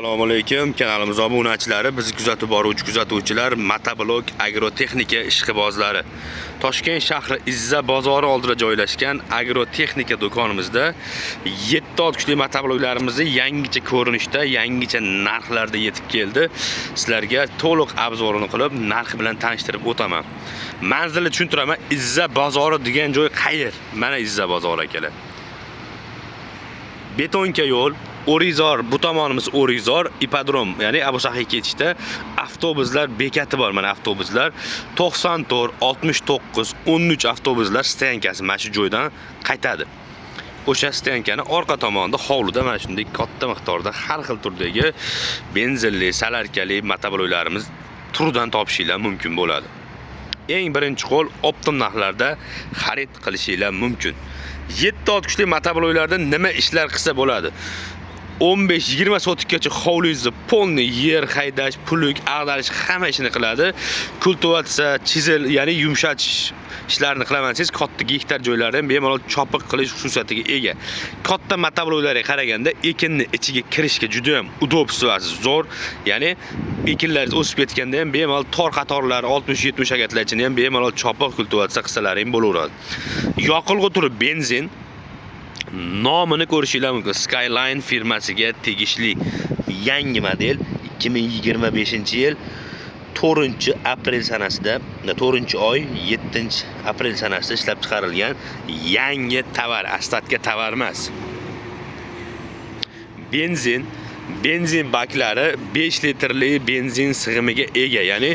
Assalomu alaykum, kanalimiz obunachilari, bizni kuzatib boruvchi kuzatuvchilar, motoblok agrotexnika ishqibozlari. Toshkent shahri Izza bozori oldida joylashgan agrotexnika do'konimizda 7 ta kuchli motobloklarimizni yangicha ko'rinishda, yangicha narxlarda yetib keldi. Sizlarga to'liq obzorini qilib, narxi bilan tanishtirib o'taman. Manzilni tushuntiraman. Izza bozori degan joy qayer? Mana Izza bozori akalar. Betonka yo'l, Orizor, bu tomonimiz Orizor, ipodrom, ya'ni Abu Sahiy ketishda avtobuslar bekati bor. Mana avtobuslar 94, 69, 13 avtobuslar stankasi mana shu joydan qaytadi. O'sha stankani orqa tomonida hovlida mana shunday katta miqdorda har xil turdagi benzinli, salarkali motobloklarimiz turdan topishinglar mumkin bo'ladi. Eng birinchi qo'l optim narxlarda xarid qilishinglar mumkin. 7 ta kuchli motobloklarda nima ishlar qilsa bo'ladi? 15-20 sotikgacha hovlingizni polni yer haydash, puluk, ag'darish hamma ishini qiladi. Kultivatsiya, chizel, ya'ni yumshatish ishlarini qilamansiz. Katta gektar joylarni ham bemalol chopiq qilish xususiyatiga ega. Katta motobloklarga qaraganda ekinni ichiga kirishga juda ham udobsivasi zo'r. Ya'ni ekinlaringiz o'sib ketganda ham bemalol tor qatorlar 60-70 agatlarchini ham bemalol chopiq kultivatsiya qilsalaring bo'laveradi. Yoqilg'i turi benzin. Nomini ko'rishinglar mumkin. Skyline firmasiga tegishli yangi model 2025-yil 4-aprel sanasida, 4-oy 7-aprel sanasida ishlab chiqarilgan yangi tovar, ostatga tovar emas. Benzin baklari 5 litrli benzin sig'imiga ega, ya'ni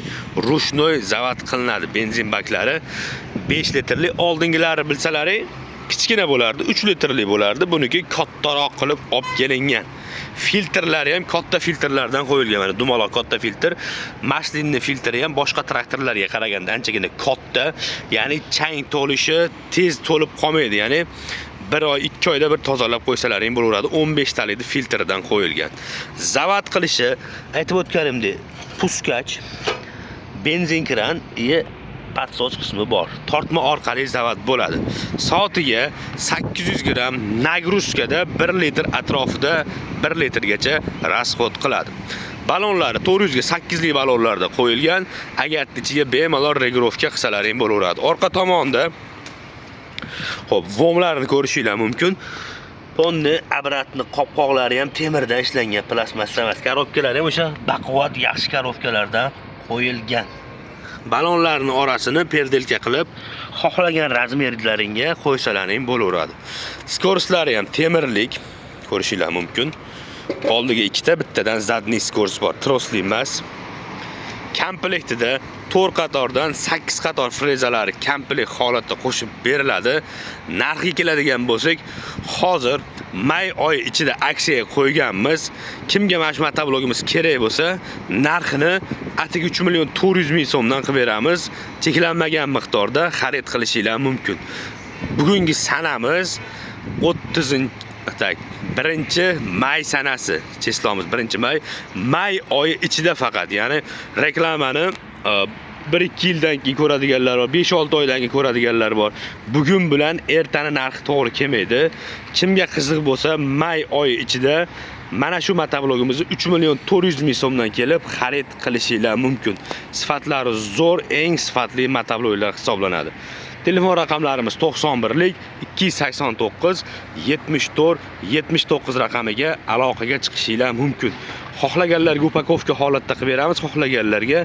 rushnoy zavod qilinadi. Benzin baklari 5 litrli, oldingilari bilsalaring kichkina bo'lardi, 3 litrli bo'lardi. Buniki kattaroq qilib olib kelingan. Filtrlari ham katta filtrlardan qo'yilgan. Mana dumaloq katta filtr. Maslinni filtri ham boshqa traktorlarga qaraganda anchagina katta, ya'ni chang to'lishi tez to'lib qolmaydi. Ya'ni 1 oy, 2 oyda bir tozalab qo'ysalaring bo'laveradi. 15 talik filtrdan qo'yilgan. Zavod qilishi aytib o'tganimdek, puskach, benzin kran patsos qismi bor. Tortma orqali zavod bo'ladi. Soatiga 800 gram nagruzkada 1 litr atrofida 1 litrgacha rasxod qiladi. Balonlari 400 ga 8 lik balonlarda qo'yilgan. Agar ichiga bemalol regirovka qilsalaring bo'laveradi. Orqa tomonda xo'p, vomlarni ko'rishinglar mumkin. Ponni, abratni, qopqoqlari ham temirdan ishlangan, plastmassa emas. Korobkalar ham o'sha baquvvat yaxshi korobkalardan qo'yilgan. Balonlarning orasini perdelka qilib, xohlagan razmerlaringga qo'ysalaring bo'laveradi. Skorslari ham temirlik ko'rishinglar mumkin. Oldiga 2 ta, bittadan zadniy skors bor, trosli emas. Komplektida 4 qatordan 8 qator frezalari komplekt holatda qo'shib beriladi. Narxiga keladigan bo'lsak, hozir may oyi ichida aksiyaga qo'yganmiz. Kimga mana shu motoblogimiz kerak bo'lsa, narxini atigi 3.400.000 so'mdan qilib beramiz. Cheklanmagan miqdorda xarid qilishinglar mumkin. Bugungi sanamiz 1-may sanasi, cheslamiz 1-may, may oyi ichida faqat, ya'ni reklamani 1-2 yildan keyin ko'radiganlar bor, 5-6 oydan keyin ko'radiganlar bor. Bugun bilan ertani narxi to'g'ri kelmaydi. Kimga qiziq bo'lsa, may oyi ichida mana shu motoblogimizni 3.400.000 so'mdan kelib xarid qilishinglar mumkin. Sifatlari zo'r, eng sifatli motobloglar hisoblanadi. Telefon raqamlarimiz 91lik 289 74 79 raqamiga aloqaga chiqishinglar mumkin. Xohlaganlarga upakovka holatda qilib beramiz, xohlaganlarga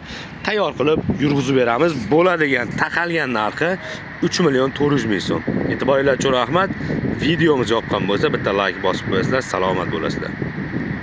tayyor qilib yurg'izib beramiz. Bo'ladigan taqalgan narxi 3.400.000 so'm. E'tiboringlar uchun rahmat. Videomiz yoqqan bo'lsa, bitta like bosib qo'yasizlar, salomat bo'lasizlar.